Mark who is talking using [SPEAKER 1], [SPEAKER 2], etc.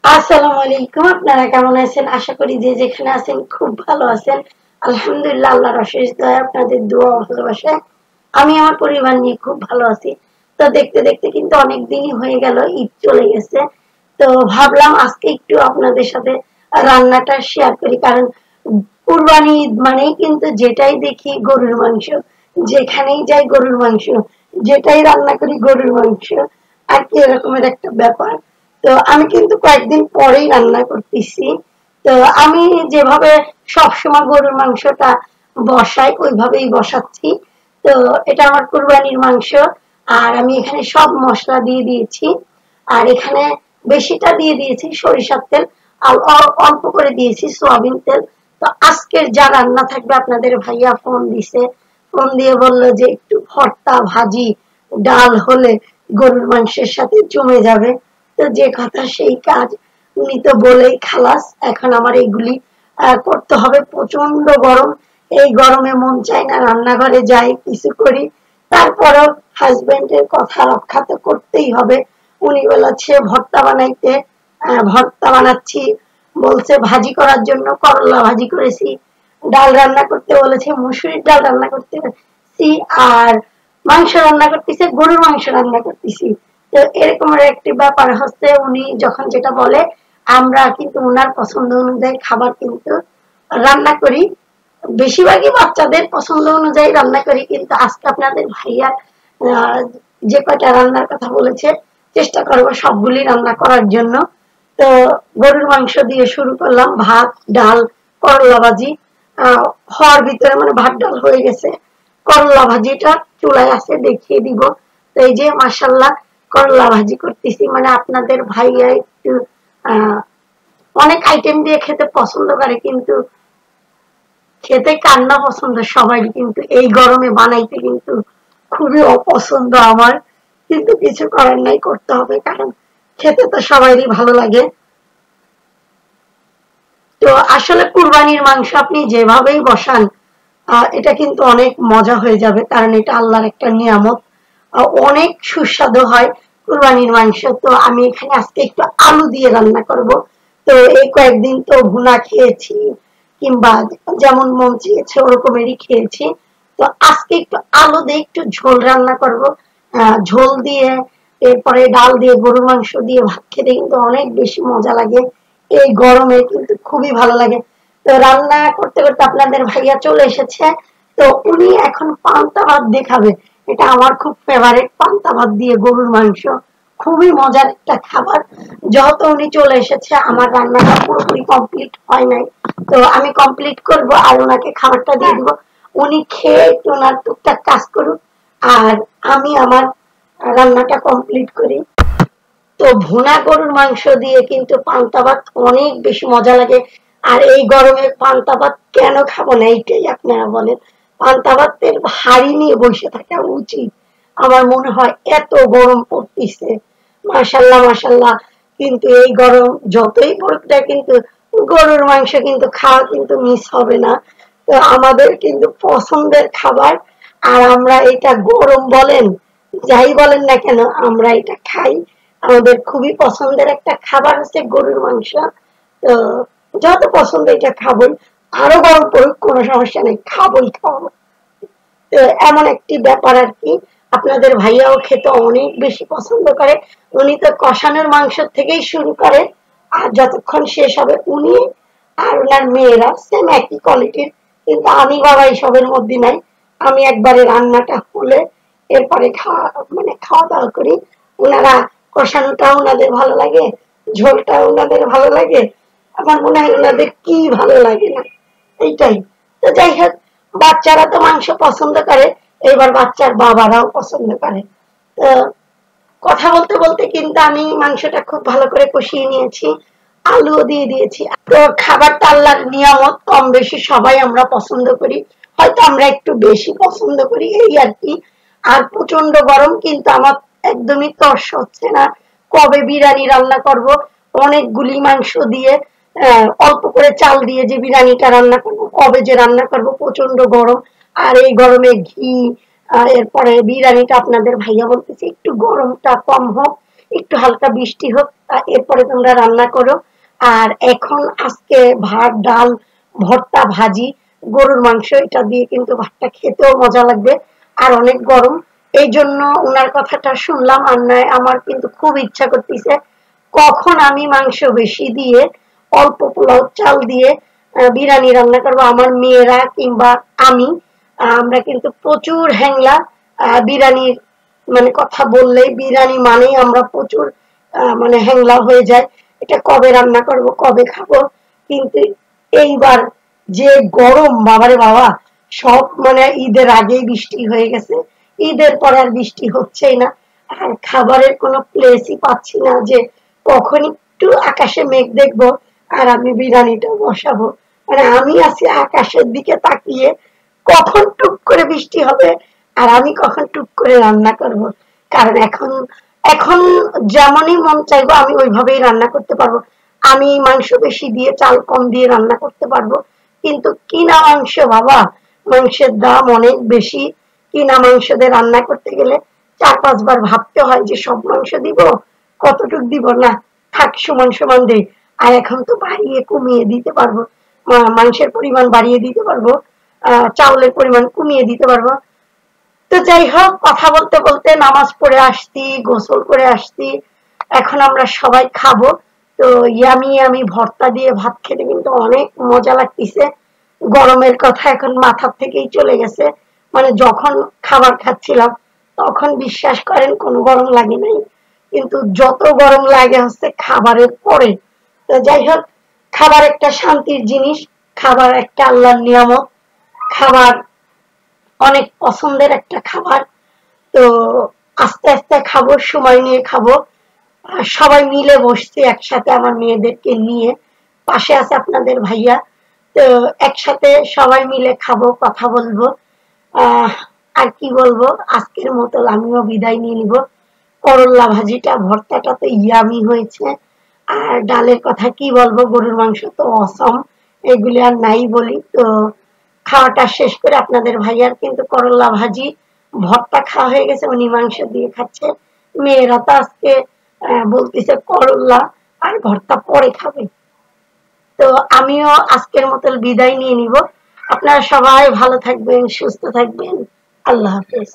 [SPEAKER 1] আসসালামু আলাইকুম। আপনারা কেমন আছেন? আশা করি যে যেখানে আছেন খুব ভালো আছেন। আলহামদুলিল্লাহ, আল্লাহর অশেষ দয়া, আপনাদের দোয়া ও ভালোবাসায় আমি আমার পরিবার নিয়ে খুব ভালো আছি। তো দেখতে দেখতে কিন্তু অনেক দিনই হয়ে গেল, ঈদ চলে গেছে। তো ভাবলাম আজকে একটু আপনাদের সাথে রান্নাটা শেয়ার করি, কারণ কুরবানি ঈদ মানেই কিন্তু যেটাই দেখি গরুর মাংস, যেখানেই যাই গরুর মাংস, যেটাই রান্না করি গরুর মাংস, আর কি এরকমের একটা ব্যাপার। তো আমি কিন্তু কয়েকদিন পরেই রান্না করতেছি। তো আমি যেভাবে সবসময় গরুর মাংসটা বসাই ওইভাবেই বসাচ্ছি। তো এটা আমার কুরবানির মাংস। আর আমি এখানে সব মশলা দিয়ে দিয়েছি। আর এখানে বেশিটা দিয়ে দিয়েছি সরিষার তেল, আর অল্প করে দিয়েছি সয়াবিন তেল। তো আজকের যা রান্না থাকবে, আপনাদের ভাইয়া ফোন দিছে, ফোন দিয়ে বলল যে একটু ভর্তা ভাজি ডাল হলে গরুর মাংসের সাথে জমে যাবে। তো যে কথা সেই কাজ, উনি তো বলেই খালাস। এখন আমার এইগুলি করতে হবে। প্রচন্ড গরম, এই গরমে মন চায় না রান্নাঘরে যাই কিছু করি। তারপরও হাজবেন্ডের কথা রক্ষা তো করতেই হবে। উনি বলেছে ভর্তা বানাইতে, ভর্তা বানাচ্ছি। বলছে ভাজি করার জন্য করলা ভাজি করেছি। ডাল রান্না করতে বলেছে, মুসুরির ডাল রান্না করতেছি। আর মাংস রান্না করতেছে, গরুর মাংস রান্না করতেছি। তো এরকমের একটি ব্যাপার হচ্ছে, উনি যখন যেটা বলে আমরা কিন্তু উনার পছন্দ অনুযায়ী খাবার কিন্তু রান্না করি। বেশিরভাগই বাচ্চাদের পছন্দ অনুযায়ী রান্না করি, কিন্তু আজকে আপনাদের ভাইয়া আহ, যে কয়টা রান্নার কথা বলেছে চেষ্টা করবো সবগুলি রান্না করার জন্য। তো গরুর মাংস দিয়ে শুরু করলাম, ভাত ডাল করলা ভাজি হওয়ার ভিতরে মানে ভাত ডাল হয়ে গেছে, করলা ভাজিটা চুলায় আছে দেখিয়ে দিব। তো এই যে মাসাল্লাহ করলা ভাজি করতেছি, মানে আপনাদের ভাইয়া একটু আহ অনেক আইটেম দিয়ে খেতে পছন্দ করে, কিন্তু খেতে কার না পছন্দ সবাই, কিন্তু এই গরমে বানাইতে কিন্তু খুবই অপছন্দ আমার। কিন্তু কিছু করার নাই, করতে হবে, কারণ খেতে তো সবারই ভালো লাগে। তো আসলে কুরবানির মাংস আপনি যেভাবেই বসান এটা কিন্তু অনেক মজা হয়ে যাবে, কারণ এটা আল্লাহর একটা নিয়ামত। অনেক সুস্বাদু হয় কুরবানির মাংস। তো আমি এখানে আজকে একটু আলু দিয়ে রান্না করব। তো এই কয়েকদিন তো ভুনা খেয়েছি, কিংবা যেমন মন চেয়েছে ওরকমেরই খেয়েছি। তো আজকে একটু আলু দিয়ে একটু ঝোল রান্না করব। ঝোল দিয়ে এরপরে ডাল দিয়ে গরুর মাংস দিয়ে ভাত খেতে কিন্তু অনেক বেশি মজা লাগে। এই গরমে কিন্তু খুবই ভালো লাগে। তো রান্না করতে করতে আপনাদের ভাইয়া চলে এসেছে। তো উনি এখন পান্তা ভাত দিয়ে খাবে। এটা আমার খুব ফেভারিট, পান্তা ভাত দিয়ে গরুর মাংস। খুবই মজার একটা খাবার। যেহেতু উনি চলে এসেছে, আমার রান্নাটা পুরোপুরি কমপ্লিট হয় নাই। তো আমি কমপ্লিট করব আর ওনাকে খাবারটা দিয়ে দিব। উনি খেয়ে একটু ওনার টুকটাক কাজ করুক, আর আমি আমার রান্নাটা কমপ্লিট করি। তো ভুনা গরুর মাংস দিয়ে কিন্তু পান্তা ভাত অনেক বেশি মজা লাগে। আর এই গরমে পান্তা ভাত কেন খাবো না, এইটাই আপনারা বলেন। পান্তা ভাতের হাড়ি নিয়ে বসে থাকা উচিত আমার মনে হয়, এত গরম পড়তেছে। মাশাল্লাহ মাশাল্লাহ। কিন্তু এই গরম যতই পড়ুক না, কিন্তু গরুর মাংস কিন্তু খাওয়া কিন্তু মিস হবে না। তো আমাদের কিন্তু পছন্দের খাবার। আর আমরা এটা গরম বলেন যাই বলেন না কেন, আমরা এটা খাই। আমাদের খুবই পছন্দের একটা খাবার হচ্ছে গরুর মাংস। তো যত পছন্দ এটা খাবই, আরো গরম পড়ুক কোনো সমস্যা নেই, খাবই খাবো। তো এমন একটি ব্যাপার আর কি। আপনাদের ভাইয়াও খেতে অনেক বেশি পছন্দ করে। উনি তো কষানোর মাংস থেকেই শুরু করে, আর যতক্ষণ শেষ হবে উনি আর ওনার মেয়েরা সেম একই কোয়ালিটির। কিন্তু আমি বাবা এইসবের মধ্যে নাই। আমি একবারে রান্নাটা হলে এরপরে খাওয়া দাওয়া করি। ওনারা কষানোটা ওনাদের ভালো লাগে, ঝোলটা ওনাদের ভালো লাগে। আমার মনে হয় ওনাদের কি ভালো লাগে না, এইটাই। তো যাই হোক, বাচ্চারা তো মাংস পছন্দ করে, এবার বাচ্চার বাবারাও পছন্দ করে। তো কথা বলতে বলতে কিন্তু আমি মাংসটা খুব ভালো করে কষিয়ে নিয়েছি, আলুও দিয়ে দিয়েছি। তো খাবারটা আল্লাহর নিয়ামত, কম বেশি সবাই আমরা পছন্দ করি, হয়তো আমরা একটু বেশি পছন্দ করি এই আর কি। আর প্রচন্ড গরম, কিন্তু আমার একদমই তর্স হচ্ছে না কবে বিরিয়ানি রান্না করব। অনেকগুলি মাংস দিয়ে অল্প করে চাল দিয়ে যে বিরিয়ানিটা রান্না করব, কবে যে রান্না করব, প্রচন্ড গরম। আর এই গরমে ঘি, এরপরে বিরিয়ানিটা আপনাদের ভাইয়া বলতেছে একটু গরমটা কম হোক, একটু হালকা বৃষ্টি হোক, এরপরে তোমরা রান্না করো। আর এখন আজকে ভাত, ডাল, ভর্তা, ভাজি, গরুর মাংস, এটা দিয়ে কিন্তু ভাতটা খেতেও মজা লাগবে। আর অনেক গরম, এই জন্য উনার কথাটা শুনলাম। আর নয় আমার কিন্তু খুব ইচ্ছা করতেছে কখন আমি মাংস বেশি দিয়ে অল্প পোলাও চাল দিয়ে বিরিয়ানি রান্না করবো। আমার মেয়েরা কিংবা আমি, আমরা কিন্তু প্রচুর হ্যাংলা। বিরিয়ানির মানে কথা বললেই বিরিয়ানি মানেই আমরা প্রচুর মানে হ্যাংলা হয়ে যায়। এটা কবে রান্না করব, কবে খাবো। কিন্তু এইবার যে গরম, বাবারে বাবা, সব মানে ঈদের আগেই বৃষ্টি হয়ে গেছে, ঈদের পরে আর বৃষ্টি হচ্ছেই না। আর খাবারের কোনো প্লেসই পাচ্ছি না যে কখন একটু আকাশে মেঘ দেখবো আর আমি বিরিয়ানিটা বসাবো। মানে আমি আছি আকাশের দিকে তাকিয়ে কখন টুক করে বৃষ্টি হবে আর আমি কখন টুক করে রান্না করব। কারণ এখন এখন যেমনই মন চাইবো আমি ওইভাবেই রান্না করতে পারবো। আমি মাংস বেশি দিয়ে চাল কম দিয়ে রান্না করতে পারবো। কিন্তু কিনা মাংস বাবা, মাংসের দাম অনেক বেশি। কিনা মাংস দিয়ে রান্না করতে গেলে 4-5 বার ভাবতে হয় যে সব মাংস দিব, কতটুক দিব, না থাক সমান সমান দেই। আর এখন তো বাড়িয়ে কমিয়ে দিতে পারবো, মাংসের পরিমাণ বাড়িয়ে দিতে পারবো, চাউলের পরিমাণ কমিয়ে দিতে পারবো। তো যাই হোক, কথা বলতে বলতে নামাজ পড়ে আসছি, গোসল করে আসছি, এখন আমরা সবাই খাবো। তো ইয়ামি ইয়ামি ভর্তা দিয়ে ভাত খেতে কিন্তু অনেক মজা লাগতেছে। গরমের কথা এখন মাথার থেকেই চলে গেছে। মানে যখন খাবার খাচ্ছিলাম তখন বিশ্বাস করেন কোনো গরম লাগে নাই, কিন্তু যত গরম লাগে হচ্ছে খাবারের পরে। তো যাই হোক, খাবার একটা শান্তির জিনিস, খাবার একটা আল্লাহর নিয়ামত, খাবার অনেক পছন্দের একটা খাবার। তো আস্তে আস্তে খাবো, সময় নিয়ে খাবো। আর সবাই মিলে বসছি একসাথে, আমার মেয়েদেরকে নিয়ে, পাশে আছে আপনাদের ভাইয়া। তো একসাথে সবাই মিলে খাবো, কথা বলবো। আহ আর কি বলবো, আজকের মতো আমিও বিদায় নিয়ে নিব। করল্লা ভাজিটা, ভর্তাটা তো ইয়ামি হয়েছে। আর ডালের কথা কি বলবো, গরুর মাংস তো অসম, এগুলি আর নাই বলি। তো খাওয়াটা শেষ করে আপনাদের ভাইয়ার কিন্তু করল্লা ভাজি ভর্তা খাওয়া হয়ে গেছে, উনি মাংস দিয়ে খাচ্ছে। মেয়েরা তো আজকে বলতেছে করল্লা আর ভর্তা পরে খাবে। তো আমিও আজকের মতো বিদায় নিয়ে নিব। আপনারা সবাই ভালো থাকবেন, সুস্থ থাকবেন। আল্লাহ হাফেজ।